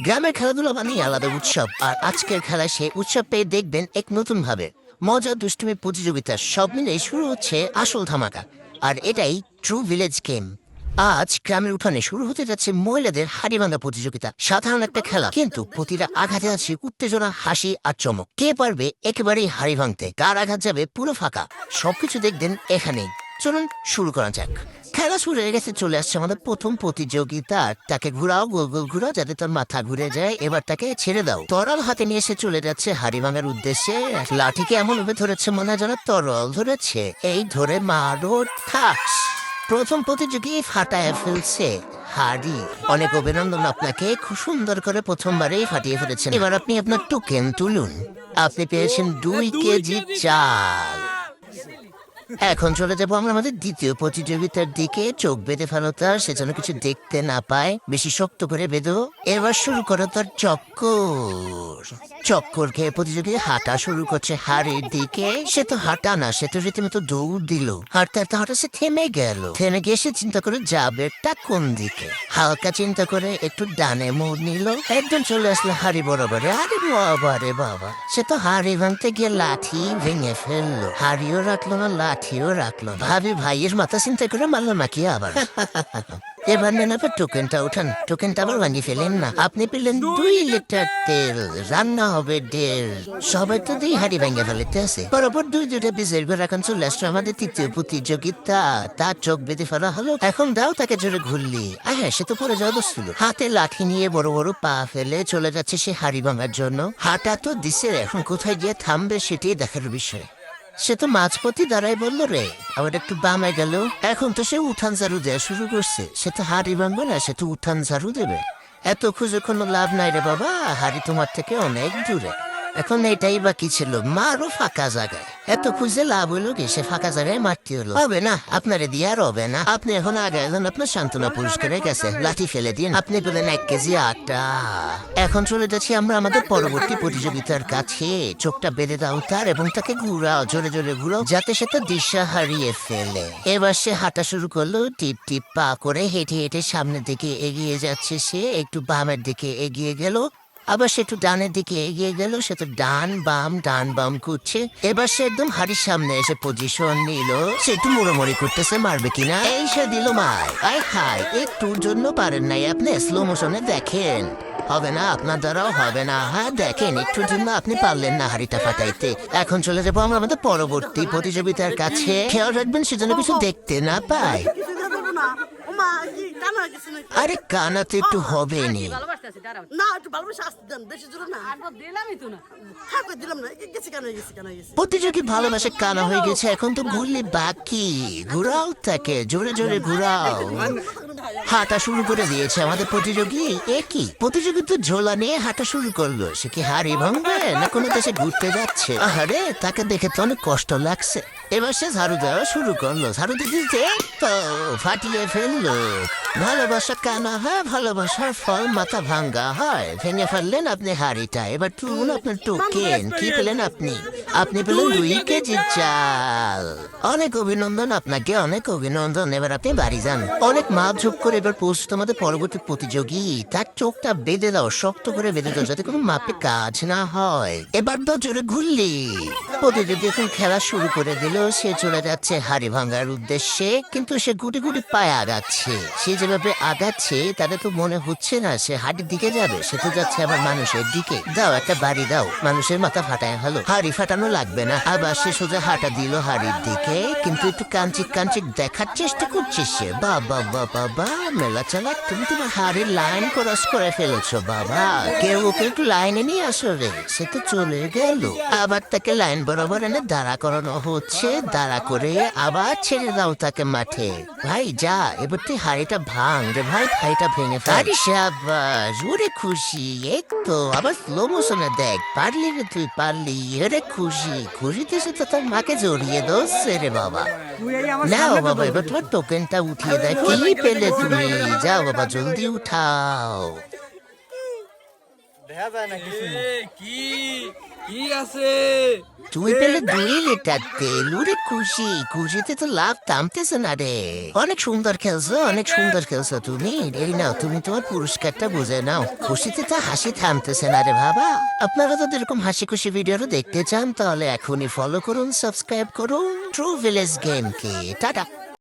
গ্রামের খেলাধুলা মানেই আলাদা উৎসব, আর আজকের খেলা সেই উৎসব পেয়ে দেখবেন এক নতুন ভাবে মজা দুষ্টুমি প্রতিযোগিতা সব মিলে শুরু হচ্ছে আসল ধামাকা। আর এটাই ট্রু ভিলেজ গেম। আজ গ্রামের উঠানে শুরু হতে যাচ্ছে মহিলাদের হাড়ি ভাঙা প্রতিযোগিতা। সাধারণ একটা খেলা, কিন্তু প্রতিটা আঘাতে আছে উত্তেজনা, হাসি আর চমক। কে পারবে একেবারেই হাড়ি ভাঙতে, কার আঘাত যাবে পুরো ফাঁকা, সবকিছু দেখবেন এখানেই। চলুন শুরু করা যাক। খেলা শুরু হয়ে গেছে, চলে আসছে আমাদের প্রথম প্রতিযোগিতা। তাকে ঘুরাও, গোল গোল ঘুরাও যাতে তোর মাথা ঘুরে যায়। এবার তাকে ছেড়ে দাও। তরল হাতে নিয়ে এসে চলে যাচ্ছে হাড়ি ভাঙার উদ্দেশ্যে। লাঠিকে এমন ভাবে ধরেছে মনে হয় যেন তরল ধরেছে। এই ধরে মারো, ঠাস। প্রথম প্রতিযোগী ফাটায় ফেলছে হাড়ি। অনেক অভিনন্দন আপনাকে, খুব সুন্দর করে প্রথমবারেই ফাটিয়ে ফেলেছেন। এবার আপনি আপনার টোকেন তুলুন। আপনি পেয়েছেন 2 কেজি চাল। এখন চলে যাবো আমরা আমাদের দ্বিতীয় প্রতিযোগিতার দিকে। চোখ বেঁধে ফেলো তার, সে যেন কিছু দেখতে না পায়। বেশি শক্ত করে বেঁধো। এবার শুরু করো তার চক্কর। চক্কর খেয়ে প্রতিযোগী হাঁটা শুরু করছে হাড়ির দিকে। সে তো হাঁটা না, সে তো রীতিমতো দৌড় দিল। হাঁটতে হাঁটতে হঠাৎ সে থেমে গেল। থেমে গিয়ে সে চিন্তা করে যাবে তা কোন দিকে। হালকা চিন্তা করে একটু ডানে মোড় নিল। একদম চলে আসলো হাড়ি বরাবরে। আরে বাবা রে বাবা, সে তো হাড়ি ভাঙতে গিয়ে লাঠি ভেঙে ফেললো। হাড়িও রাখলো না, লাঠিও রাখলো না। ভাবি ভাইয়ের মাথা চিন্তা করে মারলো নাকি আবার। এবার নেন আপনার টোকেনটা উঠান। টোকেনটা আবার ভাঙিয়ে ফেলেন না। আপনি পেলেন 2 লিটার তেল। রান্না হবে 1.5। সবাই তো 2 হাঁড়ি ভেঙে ফেলতে আছে। বরাবর 2 পিসের ঘর। এখন চলে আসলো আমাদের তৃতীয় প্রতিযোগিতা। তার চোখ বেঁধে ফেলা হলো। এখন দাও তাকে জোরে ঘুরলি। হ্যাঁ, সে তো পরে যাওয়া দোষছিল। হাতে লাঠি নিয়ে বড় বড় পা ফেলে চলে যাচ্ছে সে হাঁড়ি ভাঙার জন্য। হাঁটা তো দিছে, এখন কোথায় গিয়ে থামবে সেটাই দেখার বিষয়। সে তো মাঝপথে দাঁড়াই বললো রে, আবার একটু বামে গেল। এখন তো সে উঠান ঝাড়ু দেওয়া শুরু করছে। সে তো হাড়ি ভাঙবে না, সে তো উঠান ঝাড়ু দেবে। এত খুঁজে কোনো লাভ নাই রে বাবা, হাড়ি তোমার থেকে অনেক দূরে। এখন এটাই বাকি ছিল, মারো ফাঁকা জায়গায়। এত খুঁজে লাভ হইলো কি, সে ফাঁকা জায়গায় মারতে হলো। হবে না, আপনারে দিয়ে আর হবে না। আপনি এখন আগে এলেন, আপনার সান্ত্বনা পুরস্কারে গেছে। লাঠি ফেলে দিন, আপনি পেলেন 1 কেজি আটা। এখন চলে যাচ্ছি আমরা আমাদের পরবর্তী প্রতিযোগিতার কাছে। চোখটা বেঁধে দাও তার, এবং তাকে ঘুরাও, জোরে জোরে ঘুরাও যাতে সে তো দিশা হারিয়ে ফেলে। এবার সে হাঁটা শুরু করলো, টিপ টিপ পা করে হেঁটে হেঁটে সামনের দিকে এগিয়ে যাচ্ছে। সে একটু বামের দিকে এগিয়ে গেল, আবার সে একটু ডানের দিকে এগিয়ে গেল। সে তো ডান বাম করছে। এবার সে একদম হাড়ির সামনে এসে পজিশন নিল। সে একটু মোড়ামুড়ি করতেছে মারবে কিনা। এই সে দিল মার। আয় হায়, একটুর জন্য পারেন নাই আপনি, স্লো মোশনে দেখেন। হবে না, আপনার দ্বারাও হবে না। হ্যাঁ দেখেন, একটুর জন্য আপনি পারলেন না হাড়িটা ফাটাইতে। এখন চলে যাবো আমরা আমাদের পরবর্তী প্রতিযোগিতার কাছে। খেয়াল রাখবেন সে যেন কিছু দেখতে না পায়। আরে কানা তো একটু হবে নি। প্রতিযোগী ভালোবাসে কানা হয়ে গেছে। এখন তো ঘুরলে বাকি। ঘুরাও তাকে, জোরে জোরে ঘুরাও। হাঁটা শুরু করে দিয়েছে আমাদের প্রতিযোগী। একই প্রতিযোগী তো ঝোলা নিয়ে হাঁটা শুরু করলো। সে কি হাড়ি ভাঙবে না কোনো দেশে ঘুরতে যাচ্ছে? আরে তাকে দেখে তো অনেক কষ্ট লাগছে। এবার সে ঝাড়ু দেওয়া শুরু করলো। ঝাড়ু দিতে তো ফাটিয়ে ফেললো। ভালোবাসা কানা হয়, ভালোবাসার ফল মাথা ভাঙ্গা হয়। ভেঙে ফেললেন আপনি হাড়িটা। এবার তুলুন আপনার টোকেন। কি পেলেন আপনি? আপনি পেলেন 2 কেজি চাল। অনেক অভিনন্দন আপনাকে, অনেক অভিনন্দন। এবার আপনি বাড়ি যান। অনেক মাপ ঝোপ করে এবার পৌঁছতে আমাদের পরবর্তী প্রতিযোগী। তার চোখটা বেঁধে দাও, শক্ত করে বেঁধে দাও যাতে কোনো মাপে কাজ না হয়। এবার তো জোরে ঘুরলি। প্রতিযোগী এখন খেলা শুরু করে দিল। সে চলে যাচ্ছে হাড়ি ভাঙার উদ্দেশ্যে, কিন্তু সে গুটি গুটি পায়ে আগাচ্ছে। সে যেভাবে আগাচ্ছে তাতে তো মনে হচ্ছে না সে হাড়ির দিকে যাবে। সে তো যাচ্ছে আবার মানুষের দিকে। দাও একটা বাড়ি দাও, মানুষের মাথা ফাটায় হলো। হাড়ি ফাটানো লাগবে না। আবার সে সোজা হাঁটা দিল হাড়ির দিকে, কিন্তু একটু কাঞ্চিক কাঞ্চিক দেখার চেষ্টা করছে সে। বাবা বাবা, মেলা চালাক তুমি। তোমার হাড়ির লাইন ক্রস করে ফেলেছো বাবা। কেউ ওকে একটু লাইনে নিয়ে আসো রে। সে তো চলে গেল। আবার তাকে লাইন বরাবর এনে দাঁড়া করানো হচ্ছে। দাঁড়া করে আবার ছেড়ে দাও তাকে মাঠে। ভাই যা, এবার তুই হাড়িটা ভাঙ রে ভাই। হাড়িটা ভেঙে ফেলি। শাবাশ, ওরে খুশি। এক তো আবার স্লো মোশনে দেখ। পারলি রে তুই, পারলি। এরে খুশি। খুশিতে সে তো তার মাকে জড়িয়ে দোষে রে বাবা। নাও বাবা, এবার তোমার টোকেনটা উঠিয়ে দেয়। কি পেলে তুমি? যাও বাবা, জলদি উঠাও। দেখা যায় না কিছু। কি কি আছে? তুই পেলে 2 লিটার তেল, ওরে খুশি, খুশিতে তো লাভ থামতেছে না রে। অনেক সুন্দর খেলছো, অনেক সুন্দর খেলছো তুমি। এই নাও, তুমি তোমার পুরস্কারটা বুঝে নাও। খুশিতে তো হাসি থামতেছে না রে বাবা। আপনারা যদি এরকম হাসি খুশি ভিডিও দেখতে চান তাহলে এখনই ফলো করুন, সাবস্ক্রাইব করুন ট্রু ভিলেজ গেমকে। টাটা।